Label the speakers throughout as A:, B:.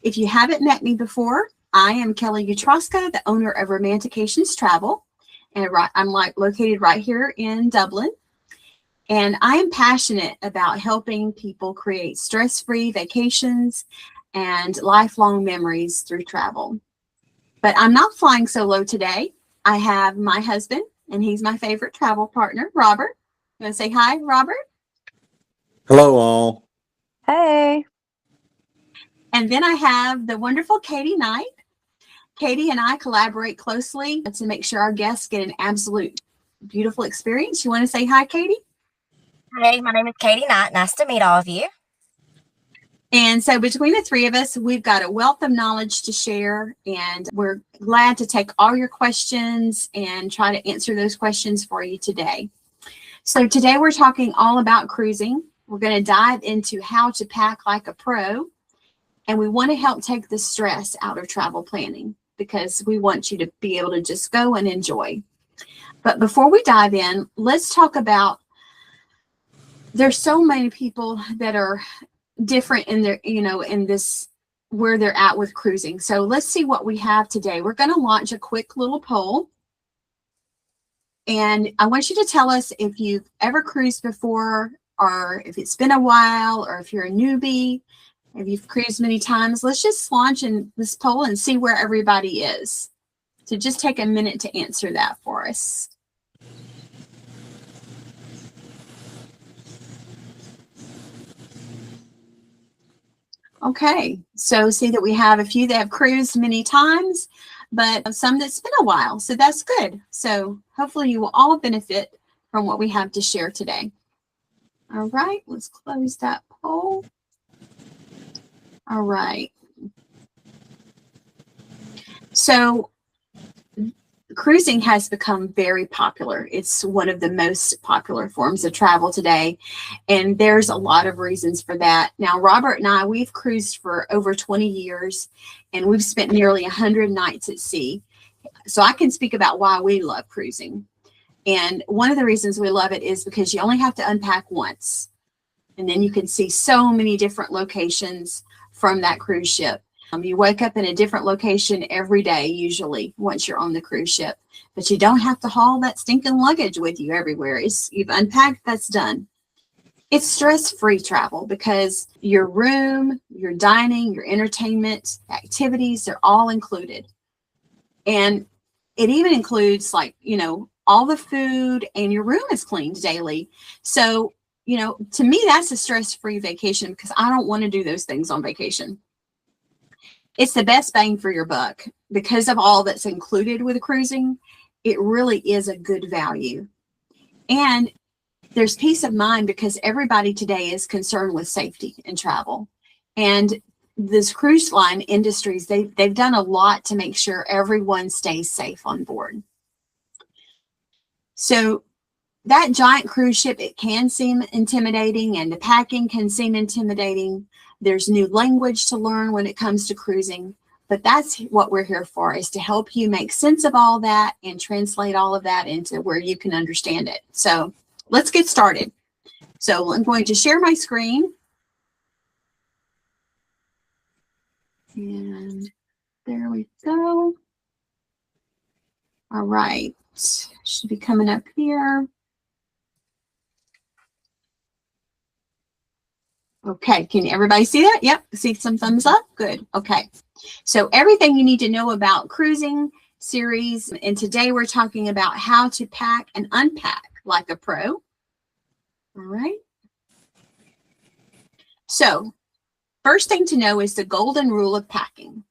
A: If you haven't met me before, I am Kelly Utroska, the owner of Romantications Travel, and I'm located right here in Dublin. And I am passionate about helping people create stress-free vacations and lifelong memories through travel. But I'm not flying solo today. I have my husband, and he's my favorite travel partner, Robert. You want to say hi, Robert?
B: Hello, all.
C: Hey.
A: And then I have the wonderful Katie Knight. Katie and I collaborate closely to make sure our guests get an absolute beautiful experience. You want to say hi, Katie?
C: Hey, my name is Katie Knight. Nice to meet all of you.
A: And so between the three of us, we've got a wealth of knowledge to share, and we're glad to take all your questions and try to answer those questions for you today. So today we're talking all about cruising. We're going to dive into how to pack like a pro, and we want to help take the stress out of travel planning because we want you to be able to just go and enjoy. But before we dive in, let's talk about, there's so many people that are different in their, in this, where they're at with cruising. So let's see what we have today. We're going to launch a quick little poll. And I want you to tell us if you've ever cruised before, or if it's been a while, or if you're a newbie, if you've cruised many times. Let's just launch in this poll and see where everybody is. So just take a minute to answer that for us. Okay, so see that we have a few that have cruised many times, but some that's been a while, so that's good. So hopefully you will all benefit from what we have to share today. All right, let's close that poll. All right. So cruising has become very popular. It's one of the most popular forms of travel today, and there's a lot of reasons for that. Now, Robert and I, we've cruised for over 20 years, and we've spent nearly 100 nights at sea. So I can speak about why we love cruising. And one of the reasons we love it is because you only have to unpack once, and then you can see so many different locations from that cruise ship. You wake up in a different location every day, usually, once you're on the cruise ship. But you don't have to haul that stinking luggage with you everywhere. You've unpacked, that's done. It's stress-free travel because your room, your dining, your entertainment, activities, they're all included. And it even includes, like, all the food, and your room is cleaned daily. So, to me, that's a stress-free vacation because I don't want to do those things on vacation. It's the best bang for your buck because of all that's included with cruising. It really is a good value. And there's peace of mind because everybody today is concerned with safety in travel. And this cruise line industries, they've done a lot to make sure everyone stays safe on board. So that giant cruise ship, it can seem intimidating, and the packing can seem intimidating. There's new language to learn when it comes to cruising, but that's what we're here for, is to help you make sense of all that and translate all of that into where you can understand it. So let's get started. So I'm going to share my screen. And there we go. All right, should be coming up here. Okay, can everybody see that? Yep, see some thumbs up? Good, okay. So everything you need to know about cruising series, and today we're talking about how to pack and unpack like a pro. All right. So first thing to know is the golden rule of packing.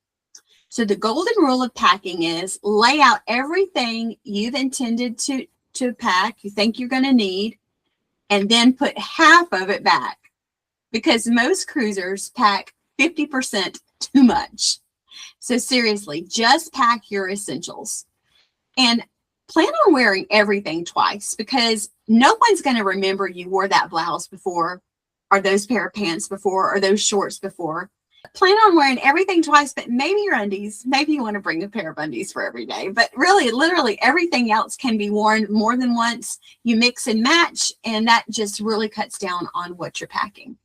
A: So the golden rule of packing is lay out everything you've intended to pack, you think you're going to need, and then put half of it back. Because most cruisers pack 50% too much. So seriously, just pack your essentials. And plan on wearing everything twice, because no one's going to remember you wore that blouse before, or those pair of pants before, or those shorts before. Plan on wearing everything twice, but maybe your undies. Maybe you want to bring a pair of undies for every day. But really, literally, everything else can be worn more than once. You mix and match, and that just really cuts down on what you're packing.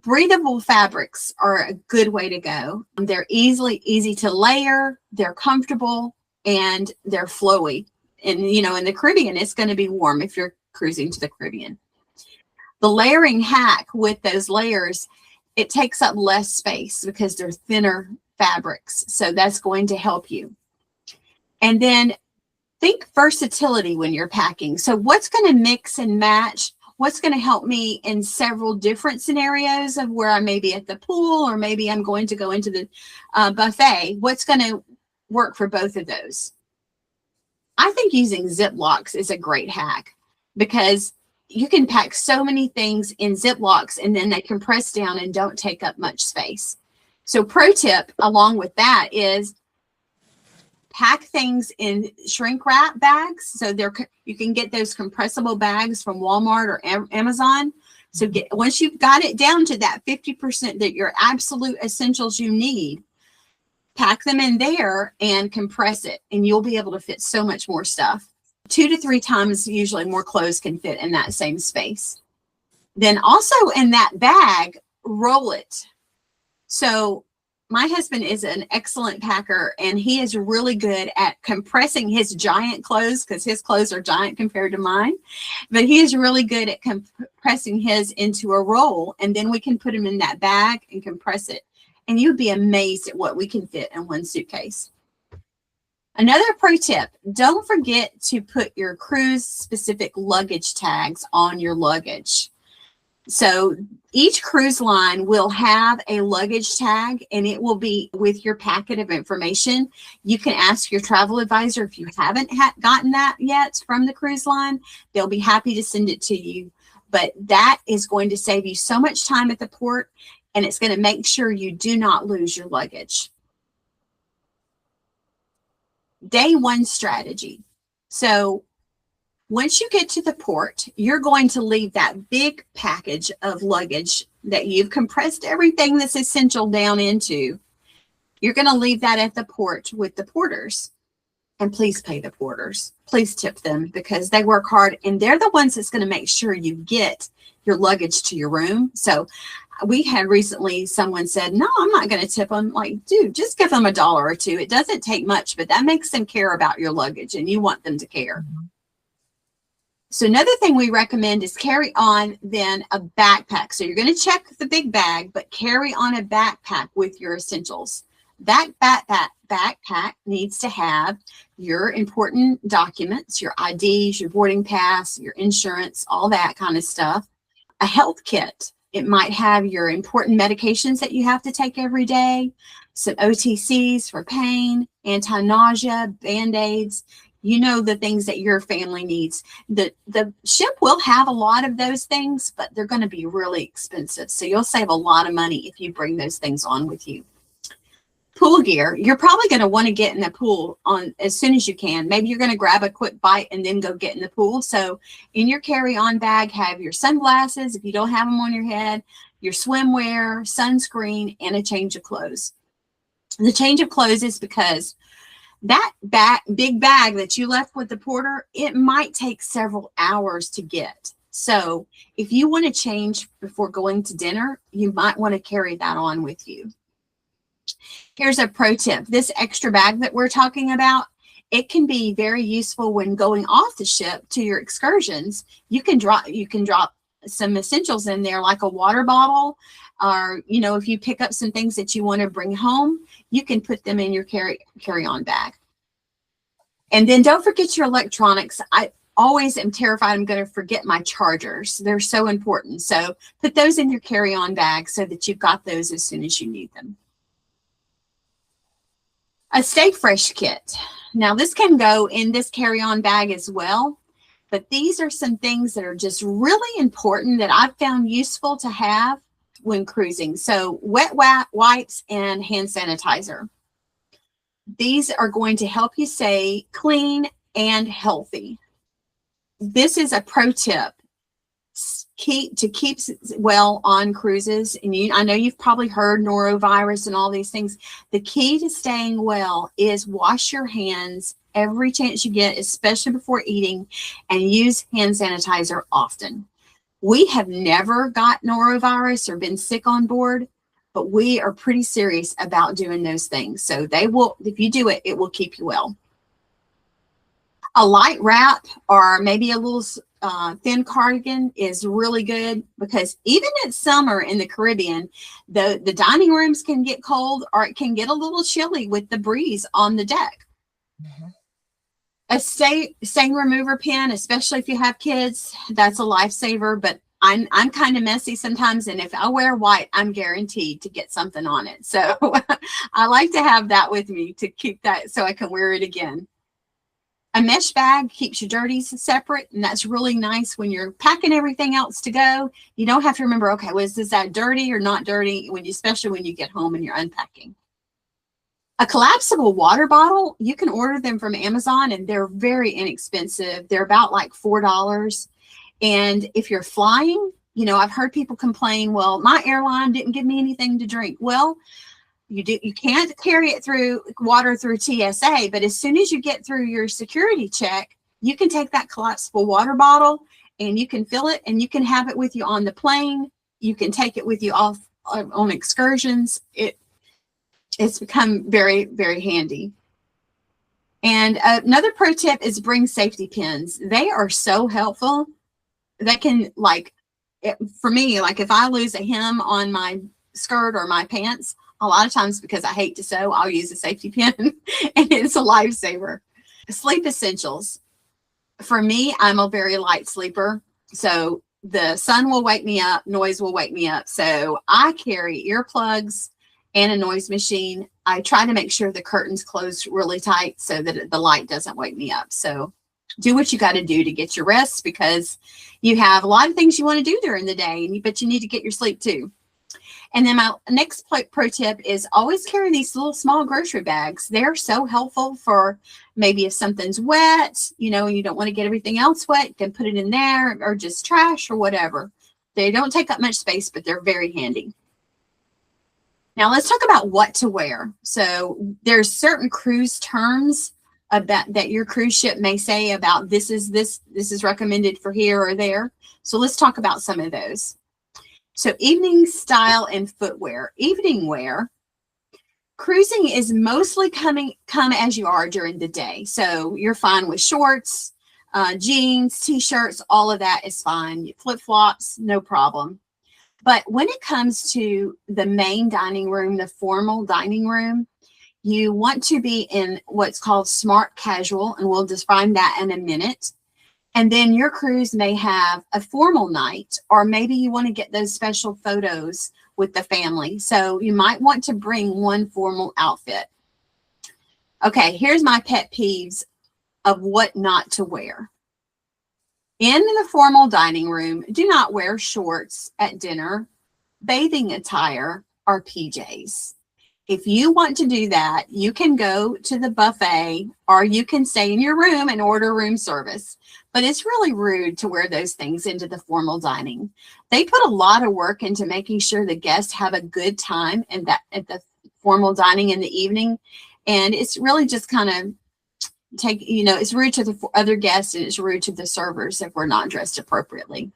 A: Breathable fabrics are a good way to go. They're easy to layer, they're comfortable, and they're flowy. And, you know, in the Caribbean, it's going to be warm if you're cruising to the Caribbean. The layering hack with those layers, it takes up less space because they're thinner fabrics. So that's going to help you. And then think versatility when you're packing. So what's going to mix and match? What's going to help me in several different scenarios of where I may be at the pool, or maybe I'm going to go into the buffet? What's going to work for both of those? I think using Ziplocs is a great hack because you can pack so many things in Ziplocs and then they compress down and don't take up much space. So pro tip along with that is pack things in shrink wrap bags. So you can get those compressible bags from Walmart or Amazon. So once you've got it down to that 50% that your absolute essentials you need, pack them in there and compress it, and you'll be able to fit so much more stuff. 2 to 3 times usually more clothes can fit in that same space. Then also in that bag, roll it. So my husband is an excellent packer, and he is really good at compressing his giant clothes because his clothes are giant compared to mine. But he is really good at compressing his into a roll, and then we can put him in that bag and compress it. And you'd be amazed at what we can fit in one suitcase. Another pro tip, don't forget to put your cruise specific luggage tags on your luggage. So each cruise line will have a luggage tag, and it will be with your packet of information. You can ask your travel advisor if you haven't gotten that yet from the cruise line. They'll be happy to send it to you. But that is going to save you so much time at the port, and it's going to make sure you do not lose your luggage. Day one strategy. So once you get to the port, you're going to leave that big package of luggage that you've compressed everything that's essential down into. You're going to leave that at the port with the porters. And please pay the porters. Please tip them because they work hard, and they're the ones that's going to make sure you get your luggage to your room. So we had recently someone said, no, I'm not going to tip them. Like, dude, just give them $1 or $2. It doesn't take much, but that makes them care about your luggage, and you want them to care. So another thing we recommend is carry on then a backpack. So you're going to check the big bag, but carry on a backpack with your essentials. That backpack needs to have your important documents, your IDs, your boarding pass, your insurance, all that kind of stuff. A health kit. It might have your important medications that you have to take every day, some OTCs for pain, anti-nausea, Band-Aids, you know, the things that your family needs. The ship will have a lot of those things, but they're going to be really expensive. So you'll save a lot of money if you bring those things on with you. Pool gear. You're probably going to want to get in the pool on as soon as you can. Maybe you're going to grab a quick bite and then go get in the pool. So in your carry-on bag, have your sunglasses, if you don't have them on your head, your swimwear, sunscreen, and a change of clothes. The change of clothes is because that big bag that you left with the porter, it might take several hours to get. So if you want to change before going to dinner, you might want to carry that on with you. Here's a pro tip. This extra bag that we're talking about, it can be very useful when going off the ship to your excursions. You can drop some essentials in there, like a water bottle, or, you know, if you pick up some things that you want to bring home, you can put them in your carry-on bag. And then don't forget your electronics. I always am terrified I'm going to forget my chargers. They're so important. So put those in your carry-on bag so that you've got those as soon as you need them. A Stay Fresh kit. Now this can go in this carry-on bag as well, but these are some things that are just really important that I've found useful to have when cruising. So wet wipes and hand sanitizer. These are going to help you stay clean and healthy. This is a pro tip. Keep well on cruises, and I know you've probably heard norovirus and all these things. The key to staying well is wash your hands every chance you get, especially before eating, and use hand sanitizer often. We have never got norovirus or been sick on board, but we are pretty serious about doing those things. So they will, if you do it, it will keep you well. A light wrap or maybe a little thin cardigan is really good, because even in summer in the Caribbean, the dining rooms can get cold, or it can get a little chilly with the breeze on the deck.
C: Mhm.
A: A stain remover pen, especially if you have kids, that's a lifesaver. But I'm kind of messy sometimes, and if I wear white, I'm guaranteed to get something on it. So I like to have that with me to keep that so I can wear it again. A mesh bag keeps your dirties separate, and that's really nice when you're packing everything else to go. You don't have to remember, okay, was that dirty or not dirty, especially when you get home and you're unpacking. A collapsible water bottle, you can order them from Amazon, and they're very inexpensive. They're about like $4. And if you're flying, I've heard people complain, well, my airline didn't give me anything to drink. Well, you can't carry water through TSA, but as soon as you get through your security check, you can take that collapsible water bottle and you can fill it, and you can have it with you on the plane. You can take it with you off on excursions. It's become very, very handy. And another pro tip is bring safety pins. They are so helpful. They can, for me, like if I lose a hem on my skirt or my pants, a lot of times, because I hate to sew, I'll use a safety pin and it's a lifesaver. Sleep essentials. For me, I'm a very light sleeper. So the sun will wake me up, noise will wake me up. So I carry earplugs and a noise machine. I try to make sure the curtains close really tight so that the light doesn't wake me up. So do what you got to do to get your rest, because you have a lot of things you want to do during the day, but you need to get your sleep too. And then my next pro tip is always carry these little small grocery bags. They're so helpful for maybe if something's wet, and you don't want to get everything else wet, you can put it in there, or just trash or whatever. They don't take up much space, but they're very handy. Now let's talk about what to wear. So there's certain cruise terms about that your cruise ship may say about this is recommended for here or there. So let's talk about some of those. So evening style and footwear. Evening wear. Cruising is mostly come as you are during the day. So you're fine with shorts, jeans, t-shirts, all of that is fine. Flip-flops, no problem. But when it comes to the main dining room, the formal dining room, you want to be in what's called smart casual, and we'll define that in a minute. And then your cruise may have a formal night, or maybe you want to get those special photos with the family. So you might want to bring one formal outfit. Okay, here's my pet peeves of what not to wear. In the formal dining room, do not wear shorts at dinner, bathing attire, or PJs. If you want to do that, you can go to the buffet, or you can stay in your room and order room service. But it's really rude to wear those things into the formal dining. They put a lot of work into making sure the guests have a good time at the formal dining in the evening. And it's really just kind of it's rude to the other guests, and it's rude to the servers if we're not dressed appropriately.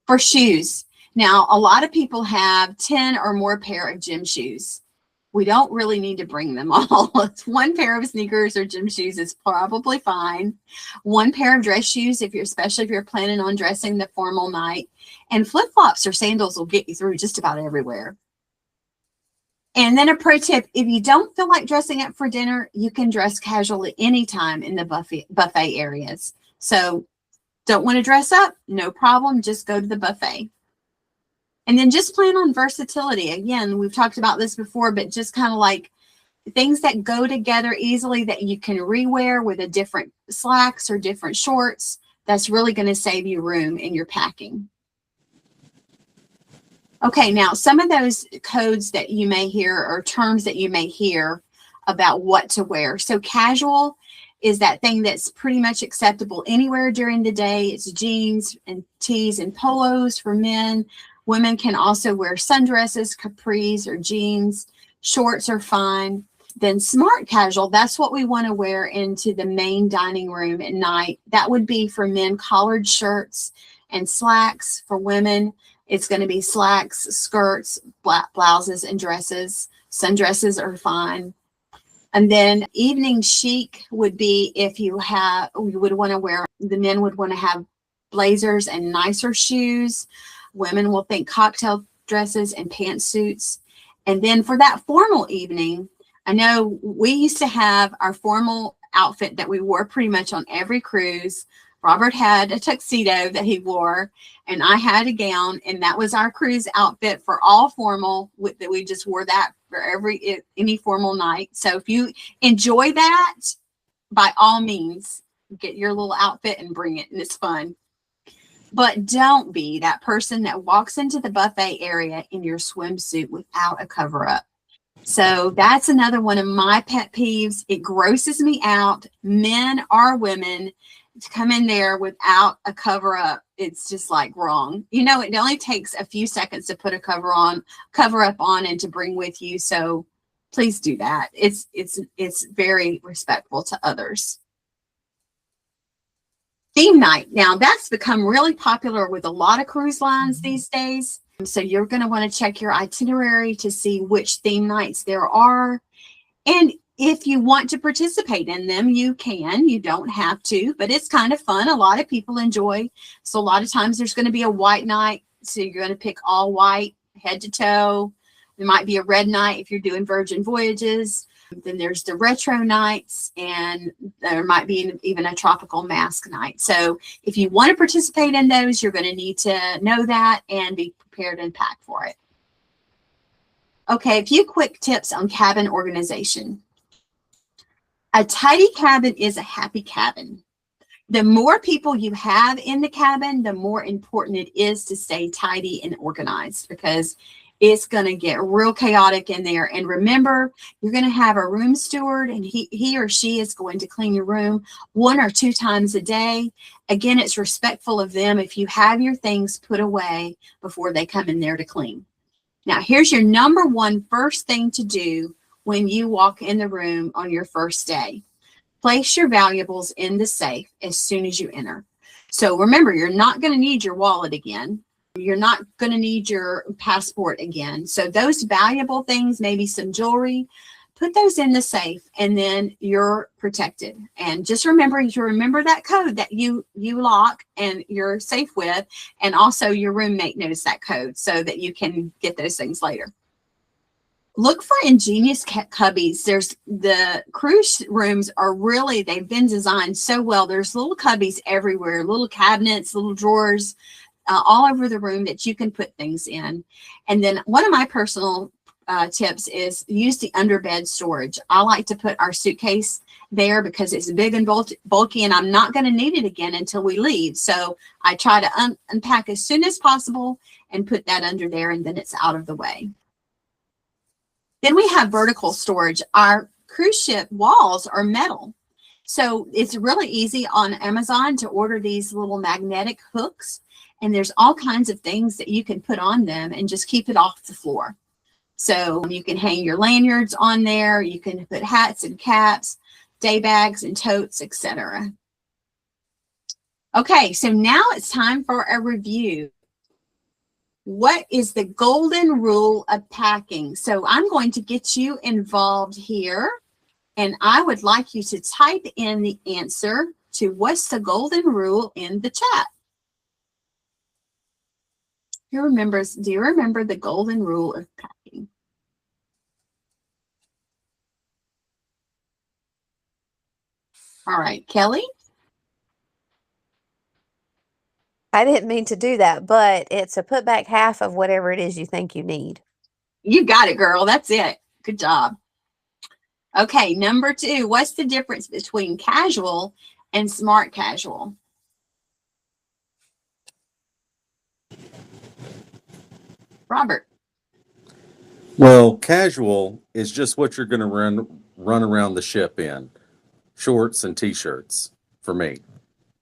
A: For shoes. Now, a lot of people have 10 or more pair of gym shoes. We don't really need to bring them all. One pair of sneakers or gym shoes is probably fine. One pair of dress shoes, especially if you're planning on dressing the formal night. And flip-flops or sandals will get you through just about everywhere. And then a pro tip, if you don't feel like dressing up for dinner, you can dress casually anytime in the buffet areas. So don't want to dress up? No problem. Just go to the buffet. And then just plan on versatility. Again, we've talked about this before, but just kind of like things that go together easily that you can rewear with a different slacks or different shorts. That's really going to save you room in your packing. Okay, now some of those codes that you may hear, or terms that you may hear about what to wear. So casual is that thing that's pretty much acceptable anywhere during the day. It's jeans and tees and polos for men. Women can also wear sundresses, capris, or jeans. Shorts are fine. Then smart casual, that's what we want to wear into the main dining room at night. That would be for men, collared shirts and slacks. For women, it's going to be slacks, skirts, blouses, and dresses. Sundresses are fine. And then evening chic would be if you would want to wear, the men would want to have blazers and nicer shoes. Women will think cocktail dresses and pantsuits. And then for that formal evening, I know we used to have our formal outfit that we wore pretty much on every cruise. Robert had a tuxedo that he wore, and I had a gown, and that was our cruise outfit for all formal, that we just wore that for any formal night. So if you enjoy that, by all means, get your little outfit and bring it, and it's fun. But don't be that person that walks into the buffet area in your swimsuit without a cover-up. So that's another one of my pet peeves. It grosses me out. Men or women to come in there without a cover-up, it's just like wrong. You know, it only takes a few seconds to put a cover-up on and to bring with you. So please do that. It's very respectful to others. Theme night. Now that's become really popular with a lot of cruise lines these days. So you're going to want to check your itinerary to see which theme nights there are. And if you want to participate in them, you can. You don't have to, but it's kind of fun. A lot of people enjoy. So a lot of times there's going to be a white night. So you're going to pick all white, head to toe. There might be a red night if you're doing Virgin Voyages. Then there's the retro nights, and there might be even a tropical mask night. So if you want to participate in those, you're going to need to know that and be prepared and pack for it. Okay, a few quick tips on cabin organization. A tidy cabin is a happy cabin. The more people you have in the cabin, the more important it is to stay tidy and organized, because it's going to get real chaotic in there. And remember, you're going to have a room steward, and he or she is going to clean your room 1 or 2 times a day. Again, it's respectful of them if you have your things put away before they come in there to clean. Now, here's your number 1 first thing to do when you walk in the room on your first day. Place your valuables in the safe as soon as you enter. So remember, you're not going to need your wallet again. You're not going to need your passport again. So those valuable things, maybe some jewelry, put those in the safe, and then you're protected. And just remember to remember that code that you lock and you're safe with, and also your roommate knows that code so that you can get those things later. Look for ingenious cubbies. There's the cruise rooms they've been designed so well. There's little cubbies everywhere, little cabinets, little drawers, all over the room that you can put things in. And then one of my personal tips is use the underbed storage. I like to put our suitcase there because it's big and bulky, and I'm not going to need it again until we leave. So I try to unpack as soon as possible and put that under there, and then it's out of the way. Then we have vertical storage. Our cruise ship walls are metal. So it's really easy on Amazon to order these little magnetic hooks. And there's all kinds of things that you can put on them and just keep it off the floor. So you can hang your lanyards on there. You can put hats and caps, day bags and totes, etc. Okay, so now it's time for a review. What is the golden rule of packing? So I'm going to get you involved here, and I would like you to type in the answer to what's the golden rule in the chat. Do you remember the golden rule of packing? All right, Kelly?
D: I didn't mean to do that, but it's to put back half of whatever it is you think you need.
A: You got it, girl. That's it. Good job. Okay, number 2. What's the difference between casual and smart casual? Robert?
B: Well, casual is just what you're going to run around the ship in. Shorts and t-shirts for me.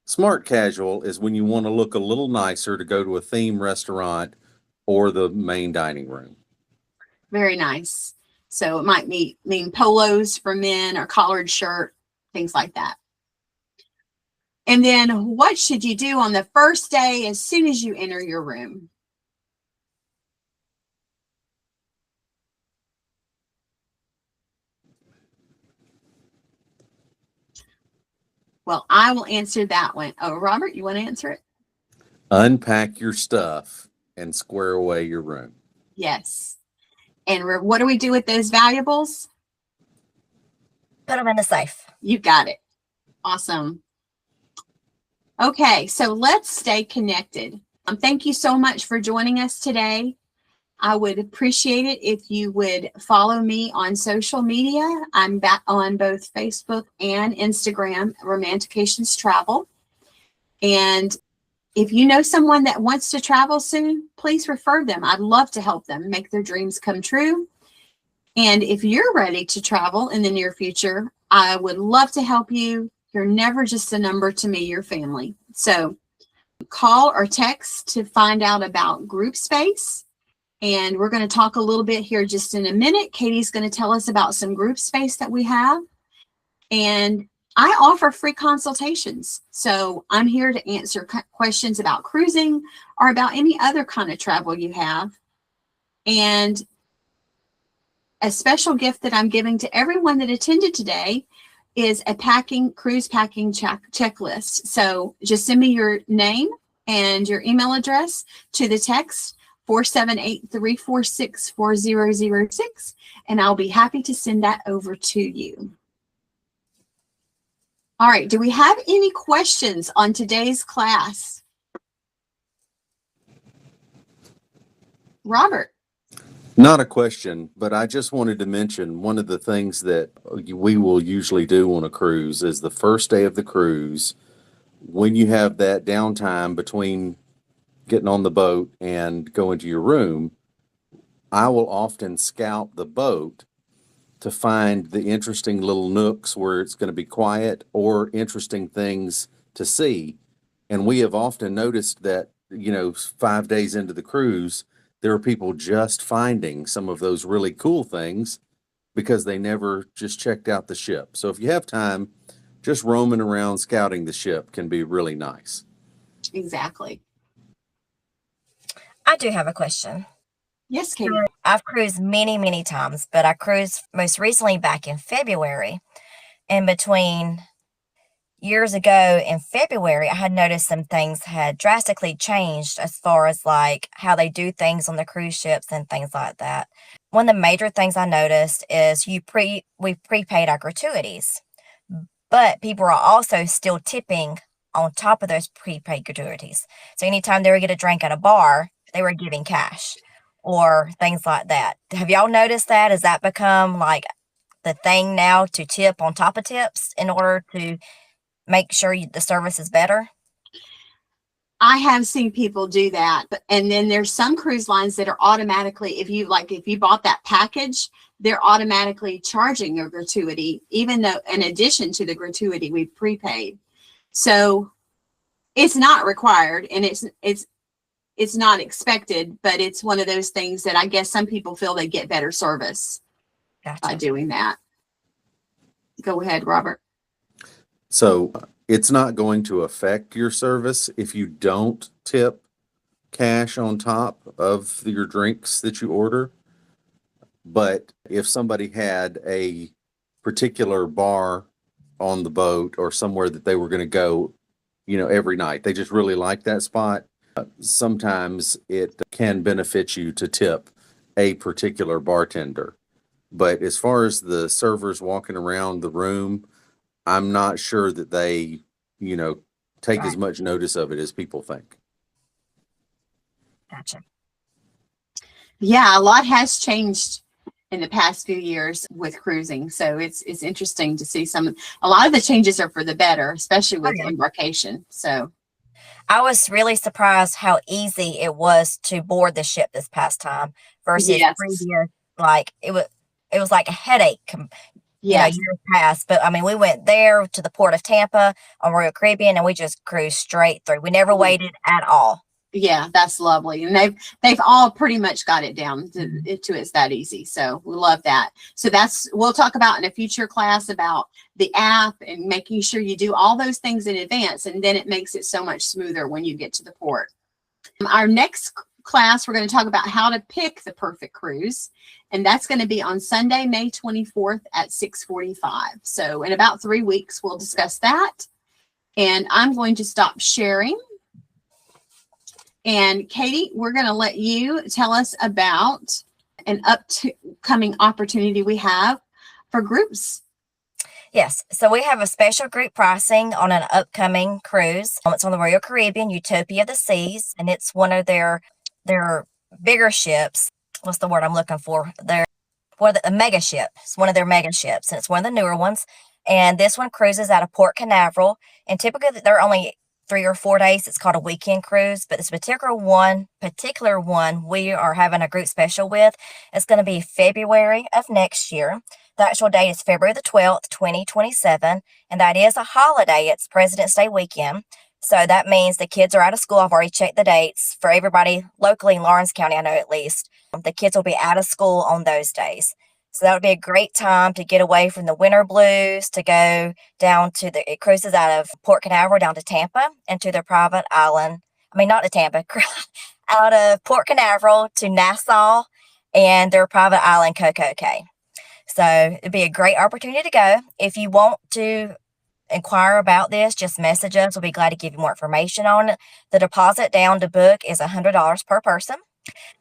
B: Smart casual is when you want to look a little nicer to go to a theme restaurant or the main dining room.
A: Very nice. So it might mean polos for men or collared shirt, things like that. And then what should you do on the first day as soon as you enter your room? Well, I will answer that one. Oh, Robert, you want to answer it?
B: Unpack your stuff and square away your room.
A: Yes. And what do we do with those valuables?
C: Put them in the safe.
A: You got it. Awesome. Okay, so let's stay connected. Thank you so much for joining us today. I would appreciate it if you would follow me on social media. I'm back on both Facebook and Instagram, Romantications Travel. And if you know someone that wants to travel soon, please refer them. I'd love to help them make their dreams come true. And if you're ready to travel in the near future, I would love to help you. You're never just a number to me, your family. So call or text to find out about group space. And we're going to talk a little bit here just in a minute. Katie's going to tell us about some group space that we have. And I offer free consultations. So I'm here to answer questions about cruising or about any other kind of travel you have. And a special gift that I'm giving to everyone that attended today is a cruise packing checklist. So just send me your name and your email address to the text 478-346-4006, and I'll be happy to send that over to you. All right, do we have any questions on today's class? Robert.
B: Not a question, but I just wanted to mention one of the things that we will usually do on a cruise is the first day of the cruise, when you have that downtime between getting on the boat and going to your room, I will often scout the boat to find the interesting little nooks where it's going to be quiet or interesting things to see. And we have often noticed that, 5 days into the cruise, there are people just finding some of those really cool things because they never just checked out the ship. So if you have time, just roaming around scouting the ship can be really nice.
A: Exactly.
C: I do have a question.
A: Yes, Katie.
C: I've cruised many, many times, but I cruised most recently back in February. And between years ago in February, I had noticed some things had drastically changed as far as like how they do things on the cruise ships and things like that. One of the major things I noticed is we prepaid our gratuities, but people are also still tipping on top of those prepaid gratuities. So anytime they would get a drink at a bar, they were giving cash or things like that. Have y'all noticed that? Has that become like the thing now to tip on top of tips in order to make sure the service is better?
A: I have seen people do that, and then there's some cruise lines that are automatically, if you bought that package, they're automatically charging your gratuity, even though in addition to the gratuity we prepaid. So it's not required, and it's not expected, but it's one of those things that I guess some people feel they get better service by doing that. Go ahead, Robert.
B: So it's not going to affect your service if you don't tip cash on top of your drinks that you order. But if somebody had a particular bar on the boat or somewhere that they were going to go, every night, they just really like that spot, sometimes it can benefit you to tip a particular bartender. But as far as the servers walking around the room, I'm not sure that they, take as much notice of it as people think.
C: Gotcha.
A: Yeah, a lot has changed in the past few years with cruising. So it's interesting to see a lot of the changes are for the better, especially with embarkation. So
C: I was really surprised how easy it was to board the ship this past time versus previous. Like it was like a headache, years past. But I mean, we went there to the port of Tampa on Royal Caribbean and we just cruised straight through. We never waited at all.
A: Yeah, that's lovely. And they've all pretty much got it down to it's that easy. So we love that. So we'll talk about in a future class about the app and making sure you do all those things in advance, and then it makes it so much smoother when you get to the port. Our next class, we're going to talk about how to pick the perfect cruise, and that's going to be on Sunday, May 24th at 6:45. So in about 3 weeks, we'll discuss that. And I'm going to stop sharing. And Katie, we're going to let you tell us about an upcoming opportunity we have for groups.
C: Yes, so we have a special group pricing on an upcoming cruise. It's on the Royal Caribbean, Utopia of the Seas, and it's one of their bigger ships. What's the word I'm looking for? They're a mega ship. It's one of their mega ships, and it's one of the newer ones. And this one cruises out of Port Canaveral, and typically they're only 3 or 4 days. It's called a weekend cruise, but this particular one we are having a group special with. It's going to be February of next year. The actual date is February the 12th, 2027, and that is a holiday. It's President's Day weekend. So that means the kids are out of school. I've already checked the dates for everybody locally in Lawrence County, I know at least. The kids will be out of school on those days. So that would be a great time to get away from the winter blues, to go down to it cruises out of Port Canaveral down to Tampa and to their private island. I mean, not to Tampa, out of Port Canaveral to Nassau and their private island, Coco Cay. So it'd be a great opportunity to go. If you want to inquire about this, just message us. We'll be glad to give you more information on it. The deposit down to book is $100 per person.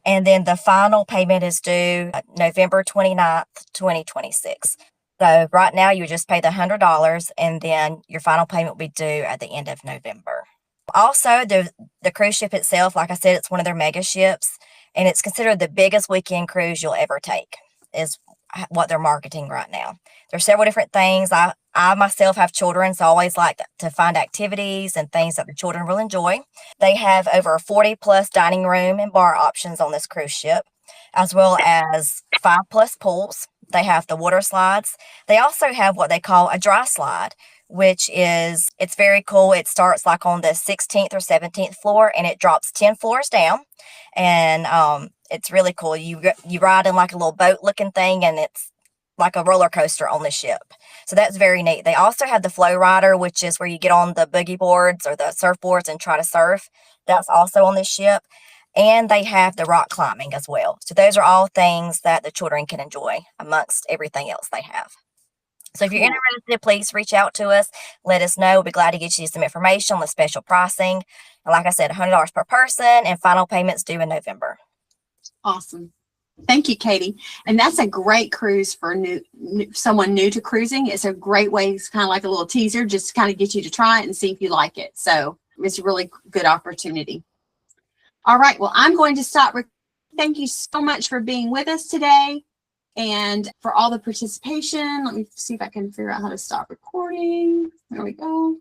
C: And then the final payment is due November 29th, 2026. So right now you just pay the $100 and then your final payment will be due at the end of November. Also, the cruise ship itself, like I said, it's one of their mega ships, and it's considered the biggest weekend cruise you'll ever take, is what they're marketing right now. There's several different things. I myself have children, so I always like to find activities and things that the children will enjoy. They have over 40 plus dining room and bar options on this cruise ship, as well as 5+ pools. They have the water slides. They also have what they call a dry slide, which it's very cool. It starts like on the 16th or 17th floor and it drops 10 floors down. And it's really cool. You ride in like a little boat looking thing, and it's like a roller coaster on the ship. So that's very neat. They also have the flow rider, which is where you get on the boogie boards or the surfboards and try to surf. That's also on this ship. And they have the rock climbing as well. So those are all things that the children can enjoy amongst everything else they have. So if you're interested, please reach out to us. Let us know. We'll be glad to get you some information on the special pricing. And like I said, $100 per person, and final payments due in November.
A: Awesome. Thank you, Katie. And that's a great cruise for someone new to cruising. It's a great way. It's kind of like a little teaser, just to kind of get you to try it and see if you like it. So it's a really good opportunity. All right. Well, I'm going to stop. Thank you so much for being with us today and for all the participation. Let me see if I can figure out how to stop recording. There we go.